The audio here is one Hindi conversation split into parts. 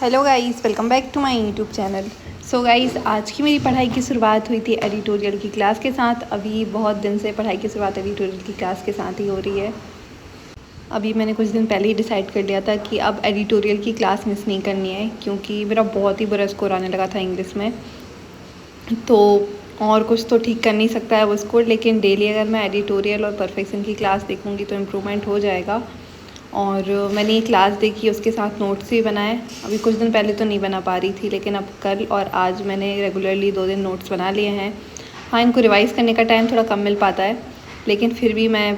Hello guys, welcome back to my YouTube channel. So guys, आज की मेरी पढ़ाई की शुरुआत हुई थी एडिटोरियल की क्लास के साथ। अभी बहुत दिन से पढ़ाई की शुरुआत एडिटोरियल की क्लास के साथ ही हो रही है। अभी मैंने कुछ दिन पहले ही डिसाइड कर लिया था कि अब एडिटोरियल की क्लास मिस नहीं करनी है, क्योंकि मेरा बहुत ही बुरा स्कोर आने लगा था इंग्लिश में। तो और कुछ तो ठीक कर नहीं सकता है वो स्कोर, लेकिन डेली अगर मैं एडिटोरियल और परफेक्शन की क्लास देखूँगी तो इम्प्रूवमेंट हो जाएगा। और मैंने ये क्लास देखी, उसके साथ नोट्स भी बनाए। अभी कुछ दिन पहले तो नहीं बना पा रही थी, लेकिन अब कल और आज मैंने रेगुलरली 2 दिन नोट्स बना लिए हैं। हाँ, इनको रिवाइज़ करने का टाइम थोड़ा कम मिल पाता है, लेकिन फिर भी मैं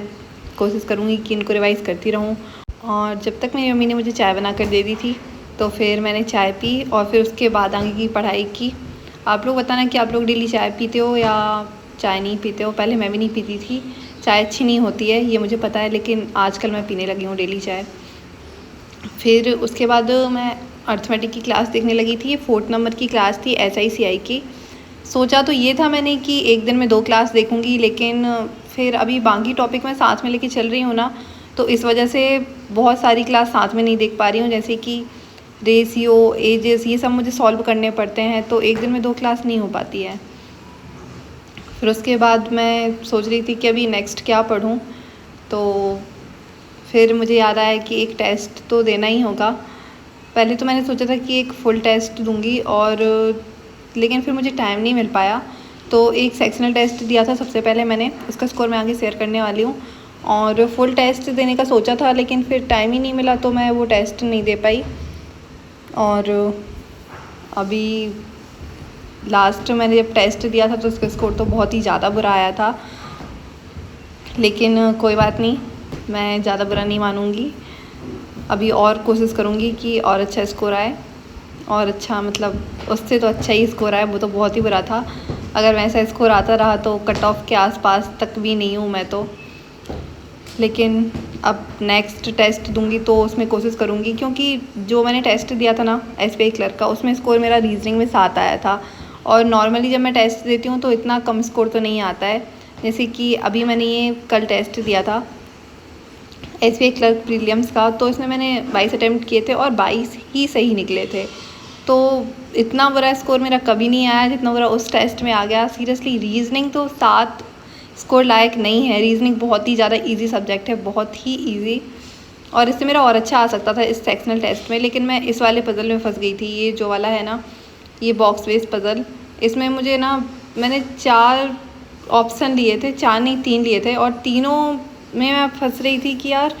कोशिश करूँगी कि इनको रिवाइज़ करती रहूँ। और जब तक मेरी मम्मी ने मुझे चाय बना कर दे दी थी, तो फिर मैंने चाय पी और फिर उसके बाद आगे की पढ़ाई की। आप लोग बताना कि आप लोग डेली चाय पीते हो या चाय नहीं पीते हो। पहले मैं भी नहीं पीती थी। चाय अच्छी नहीं होती है, ये मुझे पता है, लेकिन आजकल मैं पीने लगी हूँ डेली चाय। फिर उसके बाद मैं अर्थमेटिक की क्लास देखने लगी थी। ये 4th नंबर की क्लास थी SICI की। सोचा तो ये था मैंने कि एक दिन में 2 क्लास देखूँगी, लेकिन फिर अभी बाकी टॉपिक मैं साथ में लेके चल रही हूँ ना, तो इस वजह से बहुत सारी क्लास साथ में नहीं देख पा रही हूँ। जैसे कि रेशियो, एजेस, ये सब मुझे सॉल्व करने पड़ते हैं, तो एक दिन में 2 क्लास नहीं हो पाती है। फिर उसके बाद मैं सोच रही थी कि अभी नेक्स्ट क्या पढूं, तो फिर मुझे याद आया कि एक टेस्ट तो देना ही होगा। पहले तो मैंने सोचा था कि एक फुल टेस्ट दूंगी, और लेकिन फिर मुझे टाइम नहीं मिल पाया, तो एक सेक्शनल टेस्ट दिया था सबसे पहले मैंने। उसका स्कोर मैं आगे शेयर करने वाली हूँ। और फुल टेस्ट देने का सोचा था, लेकिन फिर टाइम ही नहीं मिला, तो मैं वो टेस्ट नहीं दे पाई। और अभी लास्ट मैंने जब टेस्ट दिया था तो उसका स्कोर तो बहुत ही ज़्यादा बुरा आया था, लेकिन कोई बात नहीं, मैं ज़्यादा बुरा नहीं मानूँगी। अभी और कोशिश करूँगी कि और अच्छा स्कोर आए, और अच्छा मतलब उससे तो अच्छा ही स्कोर आए। वो तो बहुत ही बुरा था। अगर वैसा स्कोर आता रहा तो कट ऑफ के आसपास तक भी नहीं हूँ मैं तो। लेकिन अब नेक्स्ट टेस्ट दूंगी तो उसमें कोशिश करूँगी, क्योंकि जो मैंने टेस्ट दिया था ना SBI क्लर्क का, उसमें स्कोर मेरा रीजनिंग में 7 आया था। और नॉर्मली जब मैं टेस्ट देती हूँ तो इतना कम स्कोर तो नहीं आता है। जैसे कि अभी मैंने ये कल टेस्ट दिया था SBI क्लर्क प्रीलिम्स का, तो इसमें मैंने 22 अटैम्प्ट किए थे और 22 ही सही निकले थे। तो इतना बुरा स्कोर मेरा कभी नहीं आया जितना बुरा उस टेस्ट में आ गया। सीरियसली, रीजनिंग तो 7 स्कोर लायक नहीं है। रीजनिंग बहुत ही ज़्यादा इजी सब्जेक्ट है, बहुत ही इजी, और इससे मेरा और अच्छा आ सकता था इस सेक्शनल टेस्ट में, लेकिन मैं इस वाले पज़ल में फंस गई थी। ये जो वाला है ना, ये बॉक्स बेस्ड पज़ल, इसमें मुझे ना, मैंने 4 ऑप्शन लिए थे, 4 नहीं 3 लिए थे, और तीनों में मैं फंस रही थी कि यार।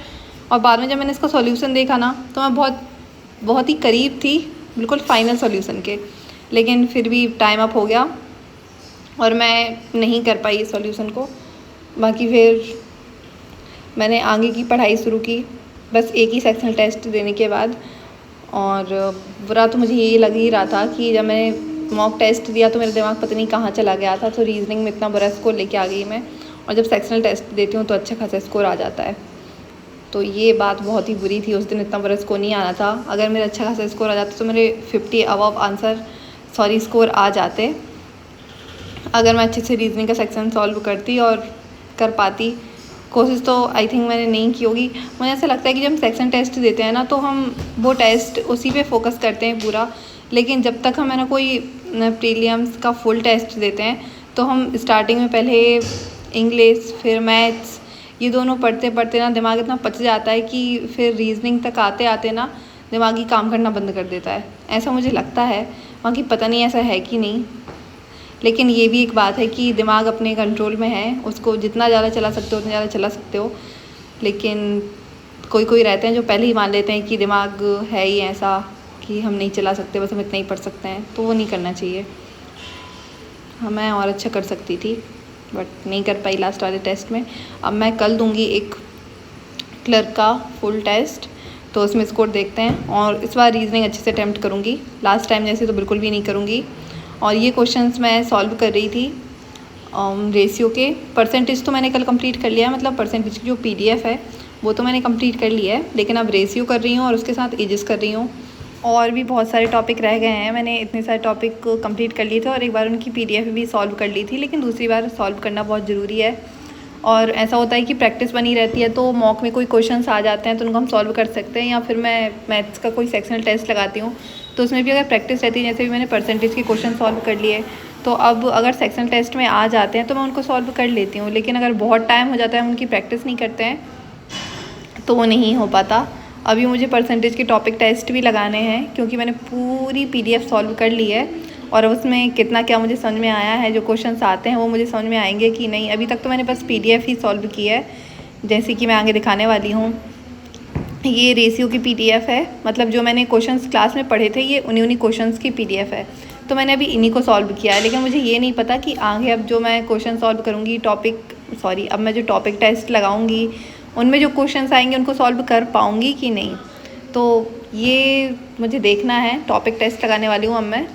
और बाद में जब मैंने इसका सॉल्यूशन देखा ना, तो मैं बहुत ही करीब थी बिल्कुल फाइनल सॉल्यूशन के, लेकिन फिर भी टाइम अप हो गया और मैं नहीं कर पाई इस सॉल्यूशन को। बाकी फिर मैंने आगे की पढ़ाई शुरू की, बस एक ही सेक्शनल टेस्ट देने के बाद। और बुरा तो मुझे ये लग ही रहा था कि जब मैंने मॉक टेस्ट दिया तो मेरा दिमाग पता नहीं कहाँ चला गया था, तो रीजनिंग में इतना बुरा स्कोर लेके आ गई मैं। और जब सेक्शनल टेस्ट देती हूँ तो अच्छा खासा स्कोर आ जाता है, तो ये बात बहुत ही बुरी थी। उस दिन इतना बुरा स्कोर नहीं आना था। अगर मेरा अच्छा खासा स्कोर आ जाता तो मेरे 50 अबव स्कोर आ जाते, अगर मैं अच्छे से रीजनिंग का सेक्शन सॉल्व करती और कर पाती। कोशिश तो आई थिंक मैंने नहीं की होगी। मुझे ऐसा लगता है कि जब हम सेक्शन टेस्ट देते हैं ना, तो हम वो टेस्ट उसी पे फोकस करते हैं पूरा, लेकिन जब तक हम है ना कोई प्रीलिम्स का फुल टेस्ट देते हैं, तो हम स्टार्टिंग में पहले इंग्लिश फिर मैथ्स, ये दोनों पढ़ते पढ़ते ना दिमाग इतना पच जाता है कि फिर रीजनिंग तक आते आते ना दिमागी काम करना बंद कर देता है। ऐसा मुझे लगता है, बाकी पता नहीं ऐसा है कि नहीं। लेकिन ये भी एक बात है कि दिमाग अपने कंट्रोल में है, उसको जितना ज़्यादा चला सकते हो उतना ज़्यादा चला सकते हो। लेकिन कोई कोई रहते हैं जो पहले ही मान लेते हैं कि दिमाग है ही ऐसा कि हम नहीं चला सकते, बस हम इतना ही पढ़ सकते हैं, तो वो नहीं करना चाहिए। हाँ, मैं और अच्छा कर सकती थी, बट नहीं कर पाई लास्ट वाले टेस्ट में। अब मैं कल दूंगी एक क्लर्क का फुल टेस्ट, तो उसमें स्कोर देखते हैं। और इस बार रीजनिंग अच्छे से अटैम्प्ट करूँगी, लास्ट टाइम जैसे तो बिल्कुल भी नहीं करूँगी। और ये क्वेश्चंस मैं सॉल्व कर रही थी रेशियो के। परसेंटेज तो मैंने कल कंप्लीट कर लिया है, मतलब परसेंटेज की जो PDF है वो तो मैंने कंप्लीट कर लिया है, लेकिन अब रेशियो कर रही हूँ और उसके साथ एजेस कर रही हूँ। और भी बहुत सारे टॉपिक रह गए हैं, मैंने इतने सारे टॉपिक कंप्लीट कर लिए थे, और एक बार उनकी PDF भी सॉल्व कर ली थी, लेकिन दूसरी बार सॉल्व करना बहुत ज़रूरी है। और ऐसा होता है कि प्रैक्टिस बनी रहती है, तो मॉक में कोई क्वेश्चंस आ जाते हैं तो उनको हम सॉल्व कर सकते हैं, या फिर मैं मैथ्स का कोई सेक्शनल टेस्ट लगाती हूँ तो उसमें भी अगर प्रैक्टिस रहती है, जैसे भी मैंने परसेंटेज के क्वेश्चन सॉल्व कर लिए, तो अब अगर सेक्शन टेस्ट में आ जाते हैं तो मैं उनको सॉल्व कर लेती हूँ। लेकिन अगर बहुत टाइम हो जाता है, हम उनकी प्रैक्टिस नहीं करते हैं, तो वो नहीं हो पाता। अभी मुझे परसेंटेज के टॉपिक टेस्ट भी लगाने हैं, क्योंकि मैंने पूरी PDF सॉल्व कर ली है और उसमें कितना क्या मुझे समझ में आया है, जो क्वेश्चंस आते हैं वो मुझे समझ में आएंगे कि नहीं। अभी तक तो मैंने बस PDF ही सॉल्व की है, जैसे कि मैं आगे दिखाने वाली हूँ। ये रेशियो की PDF है, मतलब जो मैंने क्वेश्चंस क्लास में पढ़े थे ये उन्हीं क्वेश्चंस की PDF है। तो मैंने अभी इन्हीं को सॉल्व किया है, लेकिन मुझे ये नहीं पता कि आगे अब जो मैं क्वेश्चन सॉल्व करूँगी अब मैं जो टॉपिक टेस्ट लगाऊँगी उनमें जो क्वेश्चंस आएंगे उनको सॉल्व कर पाऊँगी कि नहीं। तो ये मुझे देखना है। टॉपिक टेस्ट लगाने वाली हूँ अब मैं,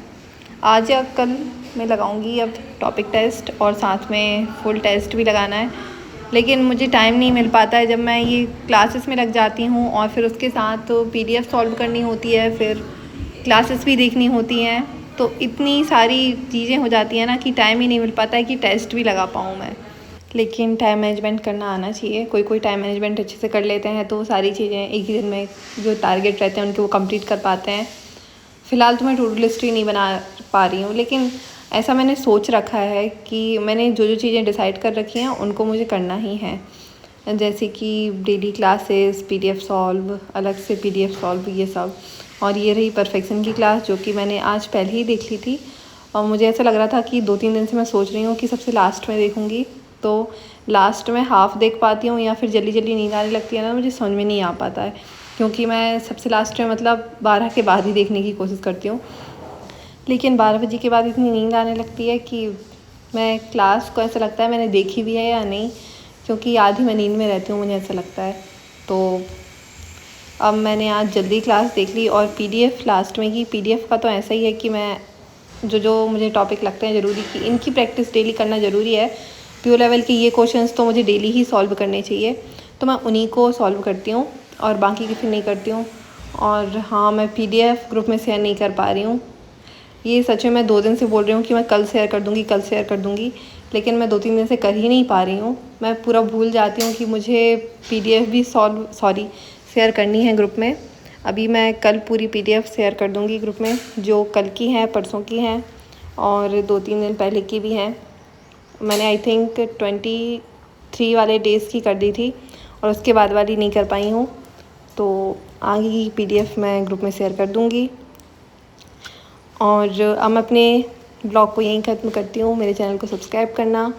आज या कल मैं लगाऊँगी अब टॉपिक टेस्ट, और साथ में फुल टेस्ट भी लगाना है। लेकिन मुझे टाइम नहीं मिल पाता है, जब मैं ये क्लासेस में लग जाती हूँ और फिर उसके साथ तो PDF सॉल्व करनी होती है, फिर क्लासेस भी देखनी होती हैं, तो इतनी सारी चीज़ें हो जाती हैं ना कि टाइम ही नहीं मिल पाता है कि टेस्ट भी लगा पाऊँ मैं। लेकिन टाइम मैनेजमेंट करना आना चाहिए। कोई टाइम मैनेजमेंट अच्छे से कर लेते हैं तो वो सारी चीज़ें एक ही दिन में जो टारगेट रहते हैं उनके वो कंप्लीट कर पाते हैं। फ़िलहाल तो मैं टू डू लिस्ट ही नहीं बना पा रही हूँ, लेकिन ऐसा मैंने सोच रखा है कि मैंने जो चीज़ें डिसाइड कर रखी हैं उनको मुझे करना ही है। जैसे कि डेली क्लासेस, PDF सॉल्व, अलग से PDF सॉल्व, ये सब। और ये रही परफेक्शन की क्लास, जो कि मैंने आज पहले ही देख ली थी और मुझे ऐसा लग रहा था कि 2-3 दिन से मैं सोच रही हूँ कि सबसे लास्ट में देखूँगी, तो लास्ट में हाफ़ देख पाती हूँ या फिर जल्दी नींद आने लगती है ना, मुझे समझ में नहीं आ पाता है, क्योंकि मैं सबसे लास्ट में मतलब 12 के बाद ही देखने की कोशिश करती हूँ। लेकिन 12 बजे के बाद इतनी नींद आने लगती है कि मैं क्लास को ऐसा लगता है मैंने देखी भी है या नहीं, क्योंकि आधी मैं नींद में रहती हूँ, मुझे ऐसा लगता है। तो अब मैंने आज जल्दी क्लास देख ली और PDF लास्ट में की। PDF का तो ऐसा ही है कि मैं जो मुझे टॉपिक लगते हैं ज़रूरी कि इनकी प्रैक्टिस डेली करना ज़रूरी है। PO लेवल के ये क्वेश्चंस तो मुझे डेली ही सॉल्व करने चाहिए, तो मैं उन्हीं को सॉल्व करती हूँ और बाकी की फिर नहीं करती हूँ। और हाँ, मैं PDF ग्रुप में शेयर नहीं कर पा रही हूँ। ये सच में मैं 2 दिन से बोल रही हूँ कि मैं कल शेयर कर दूँगी, लेकिन मैं 2-3 दिन से कर ही नहीं पा रही हूँ। मैं पूरा भूल जाती हूँ कि मुझे PDF भी शेयर करनी है ग्रुप में। अभी मैं कल पूरी PDF शेयर कर दूँगी ग्रुप में, जो कल की हैं, परसों की हैं और 2-3 दिन पहले की भी हैं। मैंने आई थिंक 23 वाले डेज़ की कर दी थी और उसके बाद वाली नहीं कर पाई हूँ, तो आगे की PDF मैं ग्रुप में शेयर कर दूँगी। और अब मैं अपने ब्लॉग को यहीं ख़त्म करती हूँ। मेरे चैनल को सब्सक्राइब करना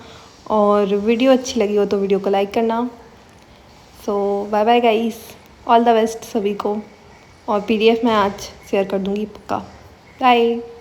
और वीडियो अच्छी लगी हो तो वीडियो को लाइक करना। So bye bye guys, all the best सभी को। और PDF मैं आज शेयर कर दूँगी पक्का। बाय।